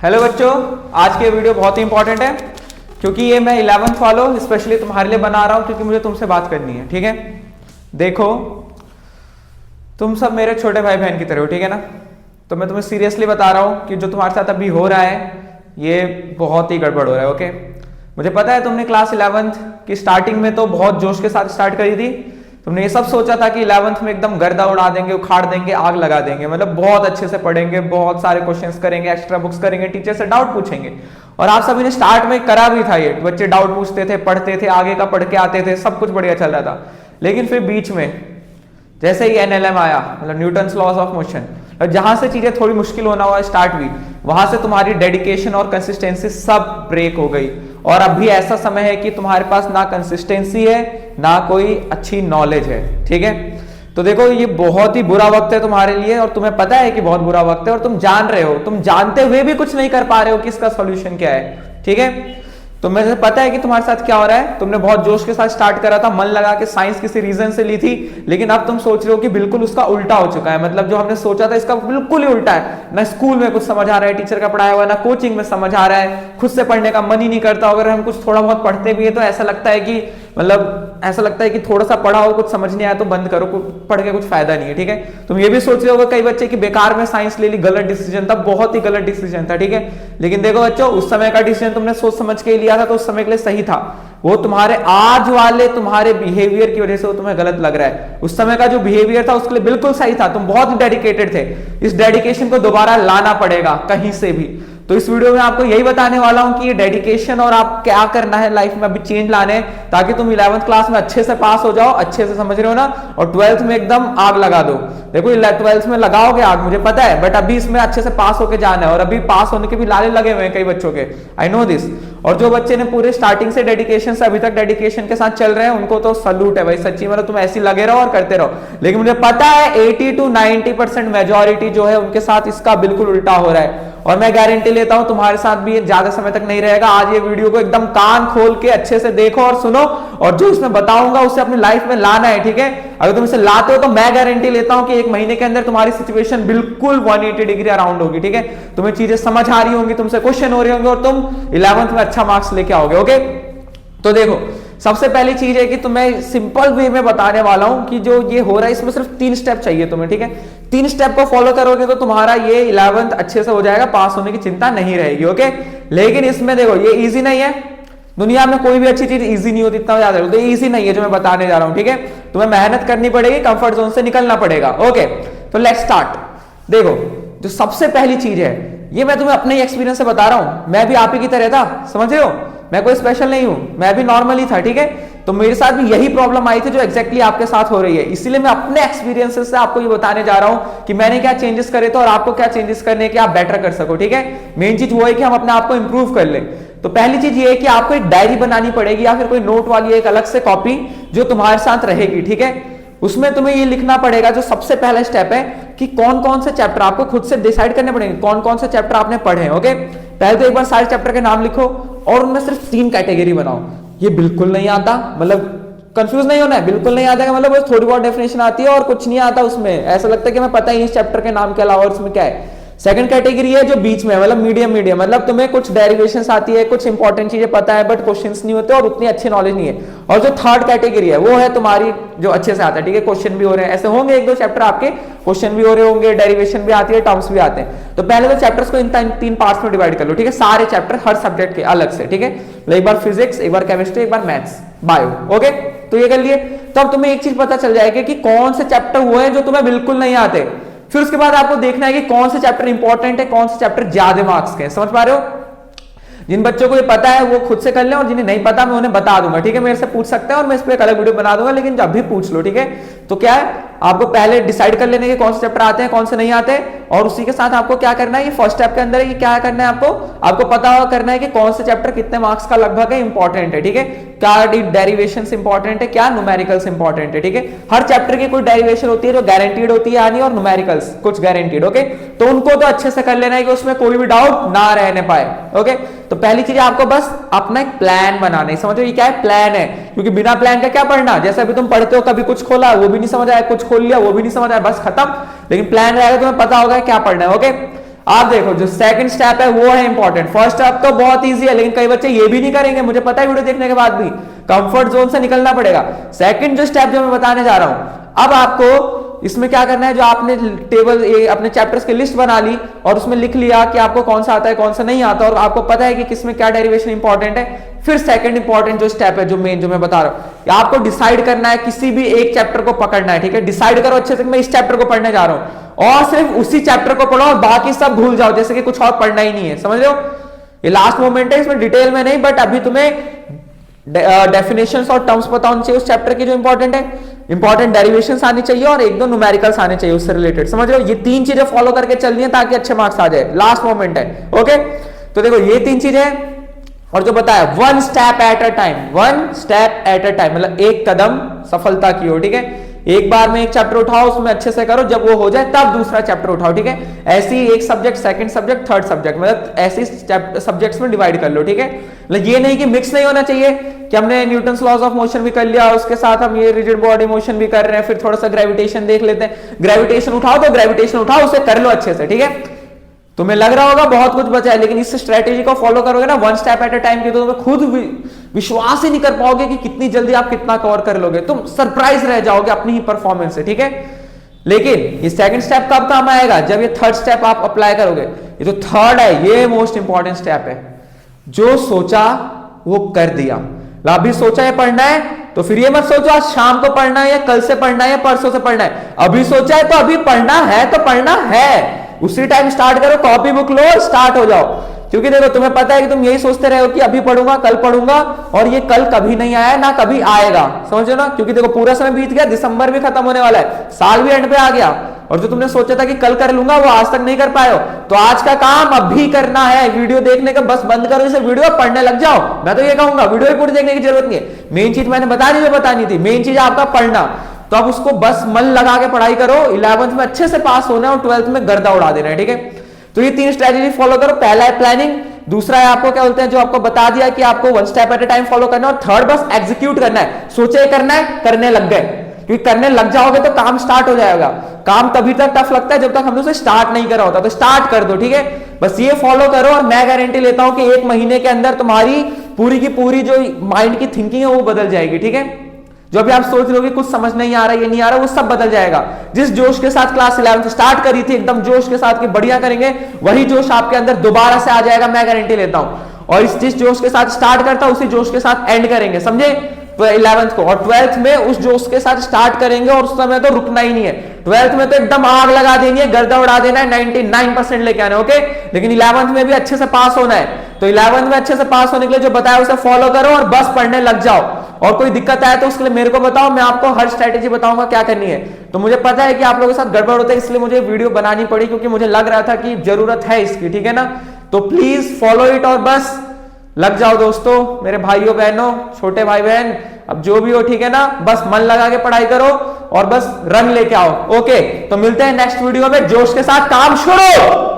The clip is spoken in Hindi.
हेलो बच्चों, आज के वीडियो बहुत ही इंपॉर्टेंट है क्योंकि ये मैं 11th वालों स्पेशली तुम्हारे लिए बना रहा हूं क्योंकि मुझे तुमसे बात करनी है। ठीक है, देखो तुम सब मेरे छोटे भाई बहन की तरह हो, ठीक है ना। तो मैं तुम्हें सीरियसली बता रहा हूं कि जो तुम्हारे साथ अभी हो रहा है ये बहुत ही गड़बड़ हो रहा है। ओके, मुझे पता है तुमने क्लास 11th की स्टार्टिंग में तो बहुत जोश के साथ स्टार्ट करी थी। तुमने ये सब सोचा था कि 11th में एकदम गर्दा उड़ा देंगे, उखाड़ देंगे, आग लगा देंगे, मतलब बहुत अच्छे से पढ़ेंगे, बहुत सारे क्वेश्चंस करेंगे, एक्स्ट्रा बुक्स करेंगे, टीचर से डाउट पूछेंगे। और आप सभी ने स्टार्ट में करा भी था ये, बच्चे डाउट पूछते थे, पढ़ते थे, आगे का पढ़ के आते थे, सब कुछ बढ़िया चल रहा था। लेकिन फिर बीच में जैसे ही NLM आया, मतलब न्यूटन्स लॉज ऑफ मोशन, और जहां से चीजें थोड़ी मुश्किल होना हुआ स्टार्ट हुई, वहां से तुम्हारी डेडिकेशन और कंसिस्टेंसी सब ब्रेक हो गई। और अभी ऐसा समय है कि तुम्हारे पास ना कंसिस्टेंसी है ना कोई अच्छी नॉलेज है। ठीक है, तो देखो ये बहुत ही बुरा वक्त है तुम्हारे लिए और तुम्हें पता है कि बहुत बुरा वक्त है और तुम जान रहे हो, तुम जानते हुए भी कुछ नहीं कर पा रहे हो कि इसका सॉल्यूशन क्या है। ठीक है, तो मुझे पता है कि तुम्हारे साथ क्या हो रहा है। तुमने बहुत जोश के साथ स्टार्ट करा था, मन लगा के साइंस किसी रीजन से ली थी, लेकिन अब तुम सोच रहे हो कि बिल्कुल उसका उल्टा हो चुका है। मतलब जो हमने सोचा था इसका बिल्कुल ही उल्टा है। ना स्कूल में कुछ समझ आ रहा है, टीचर का पढ़ाया हुआ, ना कोचिंग में समझ आ रहा है, खुद से पढ़ने का मन ही नहीं करता। अगर हम कुछ थोड़ा बहुत पढ़ते भी है तो ऐसा लगता है कि थोड़ा सा पढ़ा हो, कुछ समझ नहीं आया तो बंद करो, पढ़ के कुछ फायदा नहीं है। ठीक है, तुम ये भी सोच रहे होगे कई बच्चे कि बेकार में साइंस ले ली, गलत डिसीजन था, बहुत ही गलत डिसीजन था। ठीक है, लेकिन देखो बच्चों, उस समय का डिसीजन तुमने सोच समझ के लिया था तो उस समय के लिए सही था। वो तुम्हारे आज वाले तुम्हारे बिहेवियर की वजह से वो तुम्हें गलत लग रहा है। उस समय का जो बिहेवियर था उसके लिए बिल्कुल सही था, तुम बहुत डेडिकेटेड थे। इस डेडिकेशन को दोबारा लाना पड़ेगा कहीं से भी। तो इस वीडियो में आपको यही बताने वाला हूं कि ये डेडिकेशन और आप क्या करना है लाइफ में, अभी चेंज लाने हैं ताकि तुम 11th क्लास में अच्छे से पास हो जाओ। अच्छे से समझ रहे हो ना, और 12th में एकदम आग लगा दो। देखो 12th में लगाओगे आग, मुझे पता है, बट अभी इसमें अच्छे से पास होके जाना है। और अभी पास होने के भी लाले लगे हुए हैं कई बच्चों के, आई नो दिस। और जो बच्चे ने पूरे स्टार्टिंग से डेडिकेशन से अभी तक डेडिकेशन के साथ चल रहे हैं उनको तो सल्यूट है भाई, सच्ची। मतलब तुम ऐसी लगे रहो और करते रहो। लेकिन मुझे पता है 80 to 90% मेजोरिटी जो है उनके साथ इसका बिल्कुल उल्टा हो रहा है। और मैं गारंटी लेता हूं तुम्हारे साथ भी ज्यादा समय तक नहीं रहेगा। आज ये वीडियो को एकदम कान खोल के अच्छे से देखो और सुनो, और जो इसमें बताऊंगा उसे अपनी लाइफ में लाना है। ठीक है, अगर तुम इसे लाते हो तो मैं गारंटी लेता हूं कि 1 महीने के अंदर तुम्हारी सिचुएशन बिल्कुल 180 डिग्री अराउंड होगी। ठीक है, तुम्हें चीजें समझ आ रही होंगी, तुमसे क्वेश्चन हो रहे होंगे और तुम 11th में अच्छा मार्क्स लेके आओगे। ओके, तो देखो सबसे पहली चीज है कि तुम्हें सिंपल वे में बताने वाला हूं कि जो ये हो रहा है इसमें सिर्फ 3 स्टेप चाहिए तुम्हें। ठीक है, 3 स्टेप को फॉलो करोगे तो तुम्हारा ये 11th अच्छे से हो जाएगा, पास होने की चिंता नहीं रहेगी। ओके, लेकिन इसमें देखो ये इजी नहीं है। दुनिया में कोई भी अच्छी चीज इजी नहीं होती, इतना याद रखो। तो इजी नहीं है जो मैं बताने जा रहा हूं। ठीक है, तुम्हें मेहनत करनी पड़ेगी, कंफर्ट जोन से निकलना पड़ेगा। ओके, तो लेट्स स्टार्ट। देखो जो सबसे पहली चीज है, ये मैं तुम्हें अपने एक्सपीरियंस से बता रहा हूं। मैं भी आप ही की तरह था, समझ रहे हो, मैं कोई स्पेशल नहीं हूं, मैं भी नॉर्मल ही था। ठीक है, तो मेरे साथ भी यही प्रॉब्लम आई थी जो एग्जैक्टली आपके साथ हो रही है। इसीलिए मैं अपने एक्सपीरियंसेस से आपको ये बताने जा रहा हूं कि मैंने क्या चेंजेस करे थे और आपको क्या चेंजेस करने के आप बेटर कर सको। ठीक है, मेन चीज वो है कि हम अपने आप को इंप्रूव कर लें। तो पहली चीज ये है कि आपको एक डायरी बनानी पड़ेगी या फिर कोई नोट वाली एक अलग से कॉपी जो तुम्हारे साथ रहेगी। ठीक है, उसमें तुम्हें ये लिखना पड़ेगा, जो सबसे पहला स्टेप है कि कौन कौन से चैप्टर आपको खुद से डिसाइड करने पड़ेंगे, कौन कौन से चैप्टर आपने पढ़े हैं। ओके, पहले तो एक बार सारे चैप्टर के नाम लिखो और उनमें सिर्फ 3 कैटेगरी बनाओ। ये बिल्कुल नहीं आता, मतलब कंफ्यूज नहीं होना है, बिल्कुल नहीं आता मतलब बस थोड़ी बहुत डेफिनेशन आती है और कुछ नहीं आता उसमें। ऐसा लगता है कि मैं पता ही नहीं इस चैप्टर के नाम के अलावा इसमें क्या है। सेकंड कैटेगरी है जो बीच में, मतलब मीडियम, मतलब तुम्हें कुछ डेरिवेशंस आती है, कुछ इंपॉर्टेंट चीजें पता है बट क्वेश्चंस नहीं होते और उतनी अच्छी नॉलेज नहीं है। और जो थर्ड कैटेगरी है वो है तुम्हारी जो अच्छे से आता है। ठीक है, क्वेश्चन भी हो रहे हैं, ऐसे होंगे 1-2 चैप्टर आपके क्वेश्चन भी हो रहे होंगे, डेरिवेशन भी आती है, टर्म्स भी आते हैं। तो पहले तो चैप्टर्स को इन 3 पार्ट्स में डिवाइड कर लो। ठीक है, सारे चैप्टर हर सब्जेक्ट के अलग से। ठीक है, एक बार फिजिक्स, एक बार केमिस्ट्री, एक बार मैथ्स, बायो। ओके, तो ये कर लिए। तो अब तुम्हें एक चीज पता चल जाएगी कि कौन से चैप्टर वो है जो तुम्हें बिल्कुल नहीं आते। फिर उसके बाद आपको देखना है कि कौन से चैप्टर इंपॉर्टेंट है, कौन से चैप्टर ज्यादा मार्क्स के। समझ पा रहे हो? जिन बच्चों को ये पता है वो खुद से कर लें और जिन्हें नहीं पता मैं उन्हें बता दूंगा। ठीक है, मेरे से पूछ सकते हैं और मैं इस पर एक अलग वीडियो बना दूंगा, लेकिन जब भी पूछ लो। ठीक है, तो क्या है, आपको पहले डिसाइड कर लेने के कौन से चैप्टर आते हैं, कौन से नहीं आते, और उसी के साथ आपको क्या करना है, ये फर्स्ट स्टेप के अंदर है कि क्या करना है आपको पता करना है कि कौन से चैप्टर कितने मार्क्स का लगभग है, इंपॉर्टेंट है। ठीक है, क्या डेरिवेशंस इंपॉर्टेंट है, क्या न्यूमेरिकल्स इंपॉर्टेंट है। ठीक है, हर चैप्टर की कोई डेरिवेशन होती है जो गारंटीड होती है यानी, और न्यूमेरिकल्स कुछ गारंटीड। ओके, तो उनको तो अच्छे से कर लेना है कि उसमें कोई भी डाउट ना रहने पाए। ओके, तो पहली चीज आपको बस अपना एक प्लान बनाना है। समझो ये क्या है, प्लान है, क्योंकि बिना प्लान का क्या पढ़ना। जैसे अभी तुम पढ़ते हो, कभी कुछ खोला वो भी नहीं समझ आया, कुछ खोल लिया वो भी नहीं समझ आया, बस खत्म। लेकिन प्लान रहेगा तुम्हें पता होगा क्या पढ़ना है। ओके, आप देखो जो सेकंड स्टेप है वो है इंपॉर्टेंट। फर्स्ट स्टेप तो बहुत इजी है, लेकिन कई बच्चे ये भी नहीं करेंगे, मुझे पता है वीडियो देखने के बाद भी कंफर्ट जोन से निकलना पड़ेगा। सेकंड जो स्टेप जो मैं बताने जा रहा हूं, अब आपको इसमें क्या करना है, जो आपने टेबल अपने चैप्टर्स की लिस्ट बना ली और उसमें लिख लिया कि आपको कौन सा आता है कौन सा नहीं आता, और आपको पता है कि किसमें क्या डेरिवेशन इंपॉर्टेंट है। फिर सेकंड इंपॉर्टेंट जो स्टेप है, जो मेन जो मैं बता रहा हूं, आपको डिसाइड करना है, किसी भी एक चैप्टर को पकड़ना है, ठीक है। डिसाइड करो अच्छे से, मैं इस चैप्टर को पढ़ने जा रहा हूं और सिर्फ उसी चैप्टर को पढ़ो और बाकी सब भूल जाओ, जैसे कि कुछ और पढ़ना ही नहीं है, समझ रहे हो। ये लास्ट मोमेंट है, इसमें डिटेल में नहीं, बट अभी तुम्हें डेफिनेशंस और टर्म्स पता होनी चाहिए उस चैप्टर की जो इंपॉर्टेंट है, इंपॉर्टेंट डेरिवेशंस आनी चाहिए और एक दो न्यूमेरिकल्स आने चाहिए उससे रिलेटेड, समझ रहे हो। ये तीन चीजें फॉलो करके चलनी है ताकि अच्छे मार्क्स आ जाए, लास्ट मोमेंट है, ओके। तो देखो ये तीन चीजें, और जो बताया one step at a time, one step at a time मतलब एक कदम सफलता की ओर, ठीक है। एक बार में एक चैप्टर उठाओ, उसमें अच्छे से करो, जब वो हो जाए तब दूसरा चैप्टर उठाओ, ठीक है। ऐसे ही एक subject, second subject, third subject, मतलब ऐसे सब्जेक्ट्स में डिवाइड कर लो, ठीक है। मतलब ये नहीं कि मिक्स नहीं होना चाहिए कि हमने न्यूटन्स लॉज ऑफ मोशन भी कर लिया, उसके साथ हम ये रिजिड बॉडी मोशन भी कर रहे हैं, फिर थोड़ा सा ग्रेविटेशन देख लेते हैं। ग्रेविटेशन उठाओ तो ग्रेविटेशन उठाओ, उसे कर लो अच्छे से, ठीक है। तुम्हें लग रहा होगा बहुत कुछ बचा है, लेकिन इस स्ट्रेटेजी को फॉलो करोगे ना one step at a time की, तो तुम्हें खुद विश्वास ही नहीं कर पाओगे कि कितनी जल्दी आप कितना कवर कर लोगे, तुम सरप्राइज रह जाओगे अपनी ही परफॉर्मेंस से, ठीक है। लेकिन ये सेकंड स्टेप कब काम आएगा, जब ये थर्ड स्टेप आप अप्लाई करोगे। ये जो थर्ड है ये मोस्ट इंपॉर्टेंट स्टेप है, जो सोचा वो कर दिया। अभी सोचा है पढ़ना है तो फिर ये मत सोचो आज शाम को पढ़ना है या कल से पढ़ना है या परसों से पढ़ना है, अभी सोचा है तो अभी पढ़ना है तो पढ़ना है, उसी टाइम स्टार्ट करो, कॉपी बुक लो, स्टार्ट हो जाओ। क्योंकि देखो तुम्हें पता है कि तुम यही सोचते रहे हो कि अभी पढ़ूंगा कल पढ़ूंगा, और ये कल कभी नहीं आया ना कभी आएगा, समझो ना। क्योंकि देखो पूरा समय बीत गया, दिसंबर भी खत्म होने वाला है, साल भी एंड पे आ गया, और जो तुमने सोचा था कि कल कर लूंगा वो आज तक नहीं कर पाए हो, तो आज का काम अभी करना है। वीडियो देखने का बस बंद करो इसे वीडियो, पढ़ने लग जाओ। मैं तो ये कहूंगा वीडियो पूरी देखने की जरूरत नहीं है, मेन चीज मैंने बता दी जो बतानी थी, मेन चीज आपका पढ़ना। तो अब उसको बस मन लगा के पढ़ाई करो, 11th में अच्छे से पास होना है और 12th में गर्दा उड़ा देना है, ठीक है। तो ये तीन स्ट्रेटेजी फॉलो करो। पहला है प्लानिंग, दूसरा है आपको क्या बोलते हैं, जो आपको बता दिया कि आपको one step at a time follow करना है, और थर्ड बस एग्जीक्यूट करना है। सोचे करना है, करने लग गए, क्योंकि करने लग जाओगे तो काम स्टार्ट हो जाएगा। काम तभी तक टफ लगता है जब तक हमने उसे स्टार्ट नहीं करा होता, तो स्टार्ट कर दो, ठीक है। बस ये फॉलो करो और मैं गारंटी लेता हूं कि 1 महीने के अंदर तुम्हारी पूरी की पूरी जो माइंड की थिंकिंग है वो बदल जाएगी, ठीक है। जो भी आप सोच रहे हो कि कुछ समझ नहीं आ रहा, ये नहीं आ रहा, वो सब बदल जाएगा। जिस जोश के साथ क्लास 11th स्टार्ट करी थी, एकदम जोश के साथ कि बढ़िया करेंगे, वही जोश आपके अंदर दोबारा से आ जाएगा, मैं गारंटी लेता हूं। और इस जिस जोश के साथ स्टार्ट करता उसी जोश के साथ एंड करेंगे, समझे। 11th को और 12th में उस जोश के साथ स्टार्ट करेंगे और उस समय तो रुकना ही नहीं है। 12th में तो एकदम आग लगा देनी है, गर्दा उड़ा देना है, 99% लेके आना है, ओके। लेकिन 11th में भी अच्छे से पास होना है, तो 11th में अच्छे से पास होने के लिए जो बताया उसे फॉलो करो और बस पढ़ने लग जाओ। और कोई दिक्कत आए तो उसके लिए मेरे को बताओ, मैं आपको हर स्ट्रेटेजी बताऊंगा क्या करनी है। तो मुझे पता है कि आप लोगों के साथ गड़बड़ होता है, इसलिए मुझे वीडियो बनानी पड़ी, क्योंकि मुझे लग रहा था कि जरूरत है इसकी, ठीक है ना। तो प्लीज फॉलो इट और बस लग जाओ दोस्तों, मेरे भाइयों बहनों, छोटे भाई बहन, अब जो भी हो, ठीक है ना। बस मन लगा के पढ़ाई करो और बस रन लेके आओ, ओके। तो मिलते हैं नेक्स्ट वीडियो में, जोश के साथ काम शुरू।